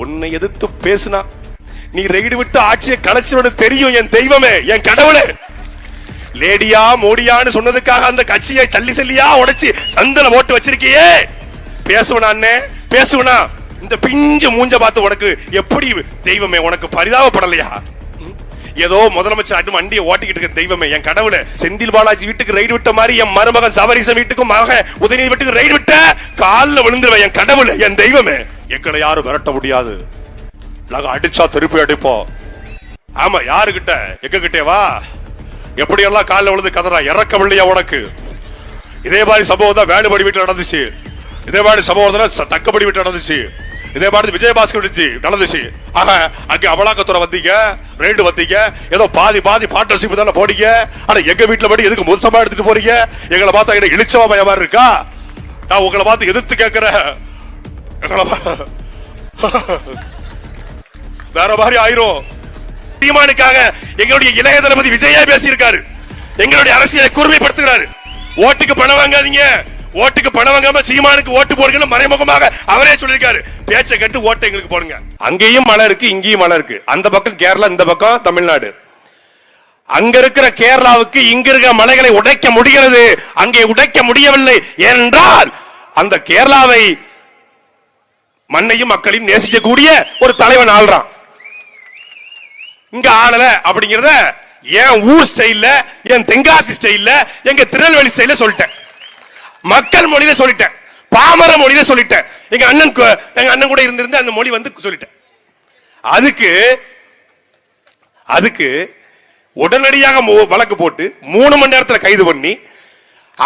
உன்னை எதிர்த்து பேசுனா நீ ரெய்டு விட்டு ஆட்சியை கலைச்சியோட தெரியும் என் தெய்வமே, என் கடவுளே. லேடியா மோடியான்னு சொன்னதுக்காக அந்த கட்சியை சல்லி சல்லியா உடைச்சு சந்தன ஓட்டு வச்சிருக்கியே. பேசுவனா அண்ணே, பேசுவனா? இந்த பிஞ்சு மூஞ்ச பார்த்து உனக்கு எப்படி தெய்வமே உனக்கு பரிதாபப்படலையா? ஏதோ முதலமைச்சர் அட்டு வண்டியை ஓட்டிக்கிட்டு இருக்க தெய்வமே, என் கடவுளே. செந்தில் பாலாஜி வீட்டுக்கு ரைடு விட்ட மாதிரி என் மருமகன் சபரீசன் வீட்டுக்கும் மகன் உதயநிதி வீட்டுக்கு ரைடு விட்ட காலில் விழுந்துருவேன் என் கடவுளே, என் தெய்வமே. எங்களை யாரும் விரட்ட முடியாது, நாங்க அடிச்சா திருப்பி அடிப்போம். ஆமா, யாருகிட்ட? எங்க கிட்டே வா. எப்படி எல்லாம் காலில் விழுந்து கதறா, இறக்கவில்லையா உனக்கு? இதே மாதிரி சம்பவம் தான் வேலுபடி வீட்டில் நடந்துச்சு, இதே மாதிரி சம்பவம் தான் தக்கப்படி வீட்டில் நடந்துச்சு, இதே மாதிரி விஜயபாஸ்கர் நடந்துச்சு. ஆக அங்க அமலாக்கத்துறை வந்தீங்க, ரெய்டு வந்தீங்க, ஏதோ பாதி பார்ட்னர்ஷிப் தானே போனீங்க. ஆனா எங்க வீட்டுல படி எதுக்கு மொத்தமா எடுத்துட்டு போறீங்க? எங்களை பார்த்தா என்ன இழிச்சவா பய மாதிரி இருக்கா? நான் உங்களை பார்த்து எதிர்த்து கேட்கிறேன், வேற மாதிரி ஆயிரும். தீமானுக்காக எங்களுடைய இளைய தளபதி விஜயா பேசியிருக்காரு, எங்களுடைய அரசியலை கூர்மைப்படுத்துகிறாரு. ஓட்டுக்கு பணம் வாங்காதீங்க, ஓட்டுக்கு பணம் வாங்காம சீமானுக்கு ஓட்டு போடுங்க மறைமுகமாக அவரே சொல்லியிருக்காரு. பேச்சை கட்டு ஓட்டு எங்களுக்கு போடுங்க. அங்கேயும் மழை இருக்கு, இங்கேயும் மழை இருக்கு. அந்த பக்கம் கேரளா, இந்த பக்கம் தமிழ்நாடு. அங்க இருக்கிற கேரளாவுக்கு இங்க இருக்கிற மலைகளை உடைக்க முடிகிறது, அங்கே உடைக்க முடியவில்லை. ஏனென்றால் அந்த கேரளாவை மண்ணையும் மக்களையும் நேசிக்கக்கூடிய ஒரு தலைவன் ஆள்றான். இங்க ஆளல அப்படிங்கறத என் ஊர் ஸ்டைல்ல, என் தென்காசி ஸ்டைல்ல, எங்க திருநெல்வேலி ஸ்டைல்ல சொல்லிட்டேன், மக்கள் மொழியில சொல்லிட்டேன், பாமர மொழியில சொல்லிட்டேன். எங்க அண்ணன் கூட இருந்திருந்த அந்த மொழி வந்து சொல்லிட்டேன். அதுக்கு உடனடியாக வழக்கு போட்டு 3 மணி நேரத்தில் கைது பண்ணி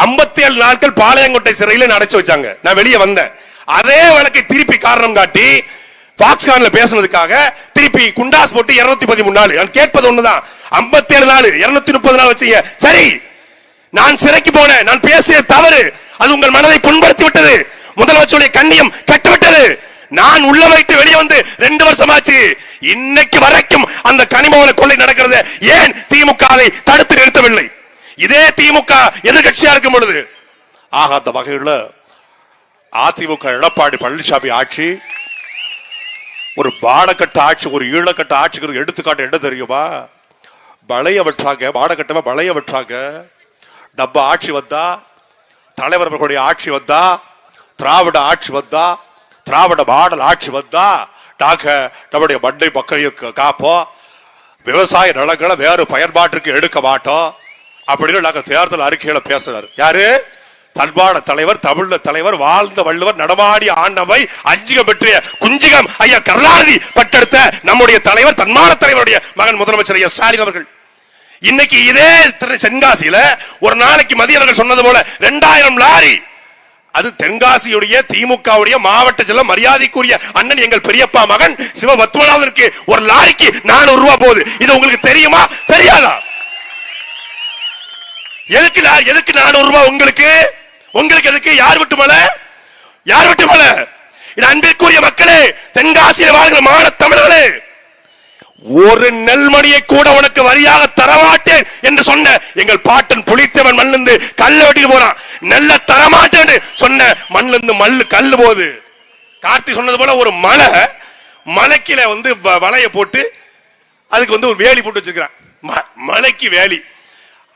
57 நாட்கள் பாளையங்கோட்டை சிறையில் அடைச்சு வச்சாங்க. நான் வெளியே வந்தேன். அதே வழக்கை திருப்பி காரணம் காட்டி பாக்ஸ்கான்ல பேசுனதுக்காக திருப்பி குண்டாஸ் போட்டு 213 நாள். நான் கேட்பது ஒண்ணுதான், 57 நாள் 230 நாள் வச்சீங்க. சரி, நான் சிறைக்கு போனேன், நான் பேசிய தவறு, அது உங்கள் மனதை புண்படுத்தி விட்டது, முதலமைச்சருடைய கண்ணியம் கட்டுவிட்டது. நான் உள்ள வைத்து வெளியே வந்து 2 வருஷமாச்சு. இன்னைக்கு வரைக்கும் அந்த கனிமவள கொள்ளை நடக்கிறது. ஏன் திமுக அதை தடுத்து நிறுத்தவில்லை? இதே திமுக எதிர்கட்சியா இருக்கும் பொழுது ஆகாத வகையில் அதிமுக எடப்பாடி பழனிசாமி ஆட்சி ஒரு பாடக்கட்ட ஆட்சி, ஒரு ஈழக்கட்ட ஆட்சிக்கு எடுத்துக்காட்டு என்ன தெரியுமா? வளைய வெற்றாங்க, பாடக்கட்டமா வளைய வெற்றாங்க. டப்பா ஆட்சி வந்தா, தலைவர்களுடைய ஆட்சி வந்தா, திராவிட ஆட்சி வந்தா, திராவிட மாடல் ஆட்சி வந்தா, நாங்க நம்முடைய மண்ணை மக்களையும் காப்போம், விவசாய நிலங்களை வேறு பயன்பாட்டிற்கு எடுக்க மாட்டோம் அப்படின்னு நாங்க தேர்தல் அறிக்கையில பேசுறாரு. யாரு? தன்பான தலைவர், தமிழ் தலைவர், வாழ்ந்த வள்ளுவர், நடமாடி ஆண்டவை, அஞ்சுகம் பெற்றிய குஞ்சிகம் ஐயா கருணாநிதி பட்டெடுத்த நம்முடைய தலைவர், தன்மான தலைவருடைய மகன் முதலமைச்சர் ஐயா ஸ்டாலின் அவர்கள். இன்னைக்கு இதே தென்காசியில ஒரு நாளைக்கு மதியவர்கள் சொன்னது போல 2000 லாரி, அது தென்காசியுடைய திமுகவுடைய மாவட்ட செல்ல மரியாதைக்குரிய அண்ணன் எங்கள் பெரியப்பா மகன் சிவபத்மநாதனுக்கு ஒரு லாரிக்கு 400 ரூபாய் போகுது. இது உங்களுக்கு தெரியுமா தெரியாதா? எதுக்கு 400 ரூபாய் உங்களுக்கு? உங்களுக்கு எதுக்கு? யார் விட்டு மலை? யார் விட்டு மலை? அன்பிற்குரிய மக்களே, தென்காசியில் வாழ்கிற மாண தமிழர்களே, ஒரு நெல்மணியை கூட உனக்கு வரியாக தரமாட்டேன் என்று சொன்ன எங்கள் பாட்டன் புலித்தேவன் மண்ணிலிருந்து கல்ல வெட்டிட்டு போறான். நெல்ல தரமாட்டேன் சொன்ன மண்ணிலிருந்து மல்லு கல்லு போகுது. கார்த்தி சொன்னது போல ஒரு மலைக்கில வந்து வலைய போட்டு அதுக்கு வந்து ஒரு வேலி போட்டு வச்சிருக்கிறான், மலைக்கு வேலி.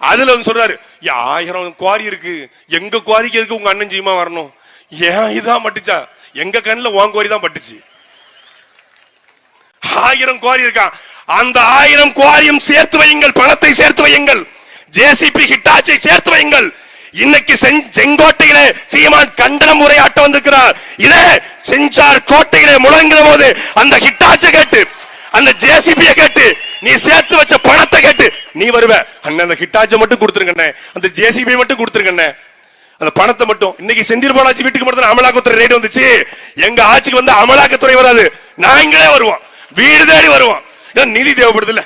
அதுல வந்து சொல்றாரு, 1000 குவாரி இருக்கு, எங்க குவாரிக்கு எதுக்கு உங்க அண்ணன் ஜீமா வரணும்? ஏன் இதான் பட்டுச்சா? எங்க கண்ணில் உன் குவாரி தான் பட்டுச்சு. 1000 குவாரி இருக்கான். அந்த 1000 குவாரியும் சேர்த்து வையுங்கள், பணத்தை சேர்த்து வையுங்கள், ஜேசிபி ஹிட்டாச்சை சேர்த்து வையுங்கள். இன்னைக்கு செங்கோட்டையிலே சீமான் கண்டனம் உரையாட்ட வந்திருக்கிறார். இதே செஞ்சார் கோட்டையிலே முழங்குற போது அந்த ஹிட்டாச்சை கேட்டு, அந்த ஜேசிபியை கேட்டு, நீ சேர்த்து வச்ச பணத்தை கேட்டு நீ வருவ. அண்ணன் அந்த ஹிட்டாச்சை மட்டும் கொடுத்துருங்க, அந்த ஜேசிபி மட்டும் கொடுத்துருங்க, அந்த பணத்தை மட்டும். இன்னைக்கு செந்தில் பாலாஜி வீட்டுக்கு மட்டும் அமலாக்கத்துறை ரேட் வந்துச்சு. எங்க ஆட்சிக்கு வந்து அமலாக்கத்துறை வராது, நாங்களே வருவோம், வீடு தேடி வருவோம். நிதி தேவைப்படுது இல்ல,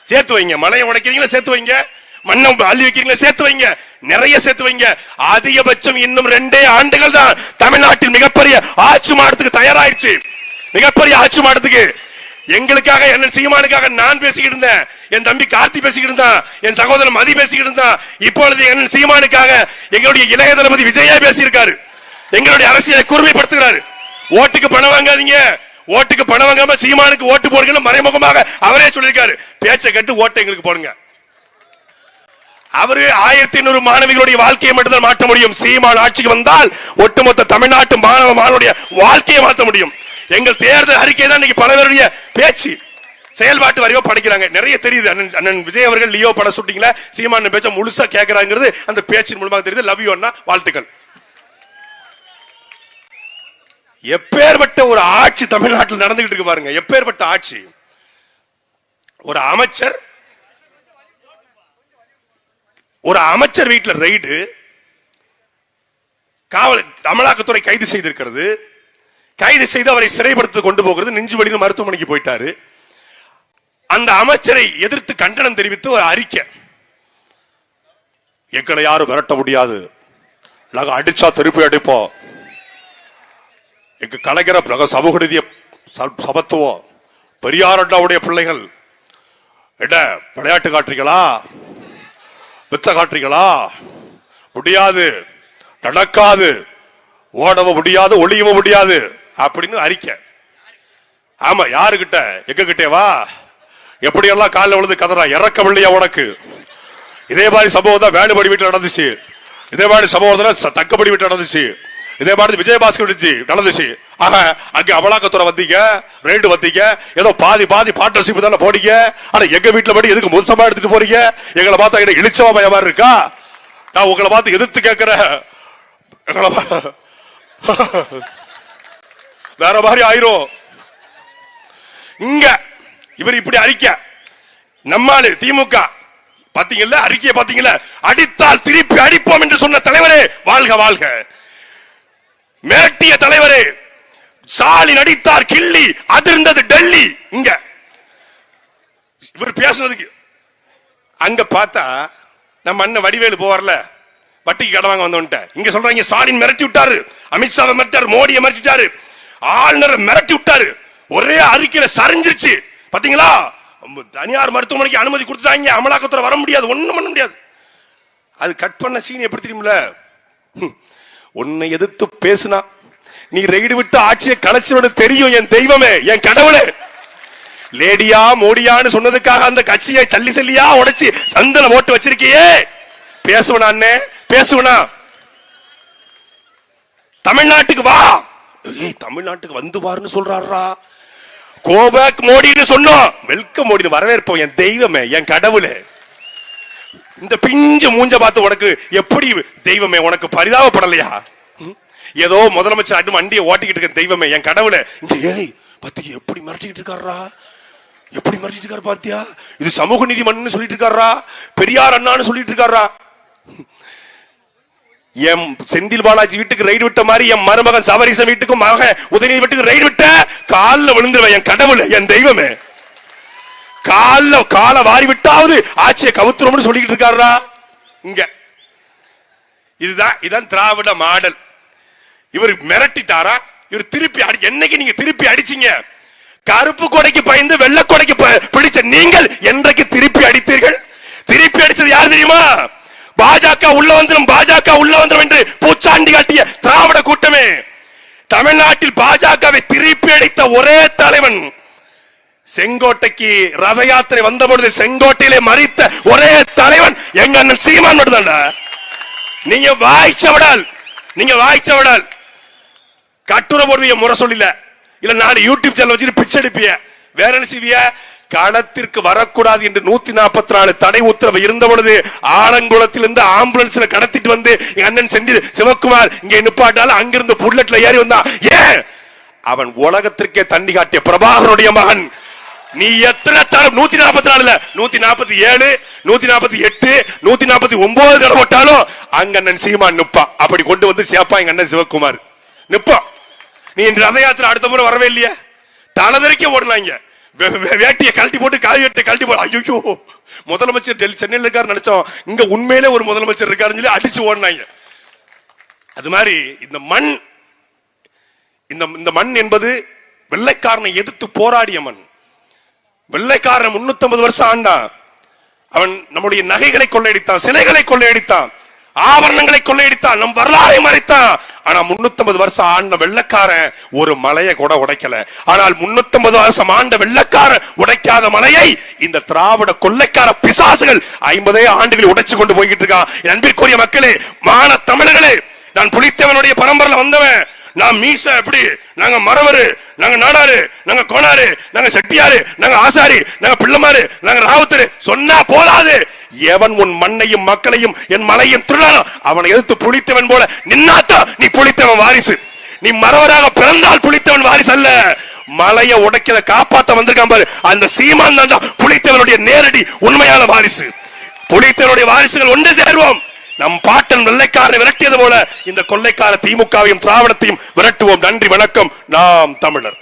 சேர்த்து வைங்க. மலையை உடைக்கிறீங்களா சேர்த்து வைங்க, மண்ணை அள்ளி வைக்கிறீங்களா சேர்த்து வைங்க, நிறைய சேர்த்து வைங்க. அதிகபட்சம் இன்னும் 2 ஆண்டுகள் தான் தமிழ்நாட்டில் மிகப்பெரிய ஆட்சி மாடத்துக்கு தயாராயிடுச்சு. மிகப்பெரிய ஆட்சி மாடத்துக்கு எங்களுக்காக, என்ன சீமானுக்காக நான் பேசிக்கிட்டு இருந்தேன், என் தம்பி கார்த்தி பேசிக்கிட்டு இருந்தான், என் சகோதரன் மதி பேசிக்கிட்டு இருந்தான். இப்பொழுது என்ன சீமானுக்காக எங்களுடைய இளைய தளபதி விஜயா பேசியிருக்காரு, எங்களுடைய அரசியலை கூர்மைப்படுத்துகிறாரு. ஓட்டுக்கு பணம் வாங்காதீங்க. ஓட்டுக்கு பணம் வாங்காம சீமானுக்கு ஓட்டு போடுங்கன்னு மறைமுகமாக அவரே சொல்லியிருக்காரு. பேச்சை கேட்டு ஓட்டை எங்களுக்கு போடுங்க. அவரு 1500 மாணவிகளுடைய வாழ்க்கையை மட்டும்தான் மாற்ற முடியும். சீமான் ஆட்சிக்கு வந்தால் ஒட்டுமொத்த தமிழ்நாட்டு மாணவ மாணவருடைய வாழ்க்கையை மாற்ற முடியும். எங்கள் தேர்தல் அறிக்கை தான் இன்னைக்கு பல பேருடைய பேச்சு செயல்பாட்டு வரைவா படிக்கிறாங்க. நிறைய தெரியுது. அண்ணன் விஜய் அவர்கள் லியோ பட ஷூட்டிங்ல சீமான் பேச்ச முழுசா கேட்கிறாங்கிறது அந்த பேச்சின் மூலமாக தெரியுது. லவ் யூ அண்ணா, வாழ்த்துக்கள். எப்பேற்பட்ட ஒரு ஆட்சி தமிழ்நாட்டில் நடந்துகிட்டு இருக்கு பாருங்க. எப்பேற்பட்ட ஆட்சி. ஒரு அமைச்சர் வீட்டில் ரெய்டு, காவல் அமலாக்கத்துறை கைது செய்திருக்கிறது. கைது செய்து அவரை சிறைப்படுத்த கொண்டு போகிறது. நெஞ்சு வலியில் மருத்துவமனைக்கு போயிட்டாரு. அந்த அமைச்சரை எதிர்த்து கண்டனம் தெரிவித்து ஒரு அறிக்கை, எங்களை யாரும் விரட்ட முடியாது, நாங்க அடிச்சா திருப்பி அடிப்போம், எங்க கலைஞர சமூக நீதிய சமத்துவம், பெரியார் அண்ணாவுடைய பிள்ளைகள் என்ன விளையாட்டு காட்டுறீங்களா, வித்த காட்டுறீங்களா, முடியாது, நடக்காது, ஓடவும் முடியாது, ஒளியவும் முடியாது அப்படின்னு அறிக்கை. ஆமா, யாருகிட்ட? எங்க கிட்டேவா? எப்படி எல்லாம் காலில் விழுந்து கதறா, இறக்கவில்லையா உனக்கு? இதே மாதிரி சம்பவம் தான் வேலுபடி வீட்டில் நடந்துச்சு. இதே மாதிரி சம்பவம் தான் தக்கப்படி வீட்டில் நடந்துச்சு. இதே மாதிரி விஜயபாஸ்கர் நடந்துச்சு. ஆக அங்க அமலாக்கத்துறை வந்தீங்க, ரெய்டு வந்தீங்க, ஏதோ பாதி பார்ட்னர்ஷிப் தானே போனீங்க. ஆனா எங்க வீட்டுல படி எதுக்கு மொத்தமா எடுத்துட்டு போறீங்க? எங்களை பார்த்தா என்ன இழிச்சவா பய மாதிரி இருக்கா? நான் உங்களை பார்த்து எதிர்த்து கேட்கிறேன். வேற மாதிரி ஆயிரும். இங்க இவர் இப்படி அறிக்கை, நம்மால திமுக பாத்தீங்கல்ல, அறிக்கையை பாத்தீங்கல்ல, அடித்தால் திருப்பி அடிப்போம் என்று சொன்ன தலைவரே வாழ்க வாழ்க. மிரட்டிய தலைவரே, ஸ்டாலின் அடித்தார் கிள்ளி, அதிர்ந்தது டெல்லி. இங்க இவர் பேசுனதுக்கு அங்க பார்த்தா நம்ம அண்ணன் வடிவேலு போவார்ல, வட்டிக்கு கடன் வாங்க வந்தவன்ட்ட, இங்க சொல்றாங்க ஸ்டாலின் மிரட்டி விட்டாரு, அமித்ஷாவை மிரட்டாரு, மோடியை மிரட்டிட்டாரு, ஆளுநரை மிரட்டி விட்டாரு. ஒரே அறிக்கையில சரிஞ்சிருச்சு. பாத்தீங்களா? தனியார் மருத்துவமனைக்கு அனுமதி கொடுத்துட்டாங்க, அமலாக்கத்துறை வர முடியாது, ஒண்ணும் பண்ண முடியாது. அது கட் பண்ண சீன் எப்படி தெரியுமில்ல? உன்னை எதிர்த்து பேசினா நீ ரெய்டு விட்டு ஆட்சியை கலைச்சிட தெரியும். என் தெய்வமே, என் கடவுளே, லேடியா மோடியான்னு சொன்னதுக்காக அந்த கட்சியை சல்லி சல்லியா உடைச்சு சந்தன ஓட்டு வச்சிருக்கியே. பேசுவனா அண்ணே, பேசுவனா? தமிழ்நாட்டுக்கு வா. தமிழ்நாட்டுக்கு வந்து பாருன்னு சொல்றாரா. கோபேக் மோடின்னு சொன்னோம், வெல்கம் மோடின்னு வரவேற்போம். என் தெய்வமே, என் கடவுளே, இந்த பிஞ்சு மூஞ்ச பார்த்து உனக்கு எப்படி தெய்வமே உனக்கு பரிதாபப்படலையா? ஏதோ முதலமைச்சர் அட்டு வண்டியை ஓட்டிக்கிட்டு இருக்க தெய்வமே, என் கடவுளே, இங்க ஏய் பத்தி எப்படி மிரட்டிக்கிட்டு இருக்காரா, எப்படி மிரட்டிட்டு இருக்காரு பாத்தியா? இது சமூக நீதி மன்னு சொல்லிட்டு இருக்காரா, பெரியார் அண்ணான்னு சொல்லிட்டு இருக்காரா. என் செந்தில் பாலாஜி வீட்டுக்கு ரைடு விட்ட மாதிரி என் மருமகன் சபரிசன் வீட்டுக்கும் மகன் உதயநிதி வீட்டுக்கு ரைடு விட்ட காலில் விழுந்துருவேன். என் கடவுளே, என் தெய்வமே, கால வாரி விட்டாவது ஆட்சியை கவுத்துறோம்னு சொல்லிட்டு இருக்காரா. இங்க இதுதான் திராவிட மாடல். இவர் மிரட்டிட்டாரா? இவர் திருப்பி என்னைக்கு நீங்க திருப்பி அடிச்சீங்க? கருப்பு கொடைக்கு பயந்து வெள்ளை கொடைக்கு பிடிச்ச நீங்கள் என்றைக்கு திருப்பி அடித்தீர்கள்? திருப்பி அடிச்சது யார் தெரியுமா? பாஜக உள்ள வந்துடும், பாஜக உள்ள வந்துடும் என்று பூச்சாண்டி காட்டிய திராவிட கூட்டமே. தமிழ்நாட்டில் பாஜகவை திருப்பி அடித்த ஒரே தலைவன், செங்கோட்டைக்கு ரத யாத்திரை வந்த பொழுது செங்கோட்டையிலே மறித்த ஒரே தலைவன் எங்க அண்ணன் சீமான் மட்டும்தான்டா. நீங்க வாய்ச்சவடால் கட்டுரை போடுவீங்க, முறை சொல்லில இல்ல 4 யூடியூப் சேனல் வச்சுட்டு பிச்சை எடுப்பிய. வேற என்ன செய்விய? களத்திற்கு வரக்கூடாது என்று 144 தடை உத்தரவு இருந்த பொழுது ஆலங்குளத்திலிருந்து ஆம்புலன்ஸ்ல கடத்திட்டு வந்து எங்க அண்ணன் செந்தில் சிவகுமார் இங்க நிப்பாட்டால அங்கிருந்து புல்லட்ல ஏறி வந்தான். ஏன்? அவன் உலகத்திற்கே தண்ணி காட்டிய பிரபாகருடைய மகன். நீ எத்தனை தரம் 144 147 148 149 தடவை போட்டாலும் அங்க அண்ணன் சீமான் நிப்பா. அப்படி கொண்டு வந்து சேப்பா எங்க அண்ணன் சிவகுமார் நிப்பா. நீ ரத யாத்திரை அடுத்த முறை வரவே இல்லையா? தலதறிக்க ஓடலாங்க, வேட்டியை கழட்டி போட்டு காய் வெட்டியை கழட்டி போட. ஐயோ, முதலமைச்சர் சென்னையில் இருக்காரு நினைச்சோம், இங்க உண்மையிலே ஒரு முதலமைச்சர் இருக்காருன்னு சொல்லி அடிச்சு ஓடினாங்க. அது மாதிரி இந்த மண் என்பது வெள்ளைக்காரனை எதிர்த்து போராடிய மண். வெள்ளைக்காரன் 350 வருஷம் ஆண்டான். அவன் நம்முடைய நகைகளை கொள்ளையடித்தான், சிலைகளை கொள்ளையடித்தான், ஆபரணங்களை கொள்ளையடித்தான், நம் வரலாறை மறைத்தான். ஆனா 350 வருஷம் ஆண்ட வெள்ளக்காரன் ஒரு மலையை கூட உடைக்கல. ஆனால் 350 வருஷம் ஆண்ட வெள்ளக்காரன் உடைக்காத மலையை இந்த திராவிட கொள்ளைக்கார பிசாசுகள் 50 ஆண்டுகளில் உடைச்சு கொண்டு போய்கிட்டு இருக்கான். அன்பிற்குரிய மக்களே, மான தமிழர்களே, நான் புலித்தேவனுடைய பரம்பரையில் வந்தவன். நான் மீச எப்படி, நாங்க மரவரு, நாங்க நாடாரு, நாங்க கோனாரு, நாங்க செட்டியாரு, நாங்க ஆசாரி, நாங்க பிள்ளைமாரு, நாங்க ராவுத்தரு சொன்னா போதாது. எவன் உன் மண்ணையும் மக்களையும் என் மலையும் திருடானோ அவனை எதிர்த்து புலித்தவன் போல நின்னாத்தா நீ புலித்தவன் வாரிசு. நீ மரவராக பிறந்தால் புலித்தவன் வாரிசு அல்ல. மலையை உடைக்கிறத காப்பாத்த வந்திருக்கான் பாரு, அந்த சீமான் தான் புலித்தவனுடைய நேரடி உண்மையான வாரிசு. புலித்தவனுடைய வாரிசுகள் ஒன்று சேர்வோம். நம் பாட்டன் வெள்ளைக்காரனை விரட்டியது போல இந்த கொள்ளைக்கார திமுகவையும் திராவிடத்தையும் விரட்டுவோம். நன்றி, வணக்கம். நாம் தமிழர்.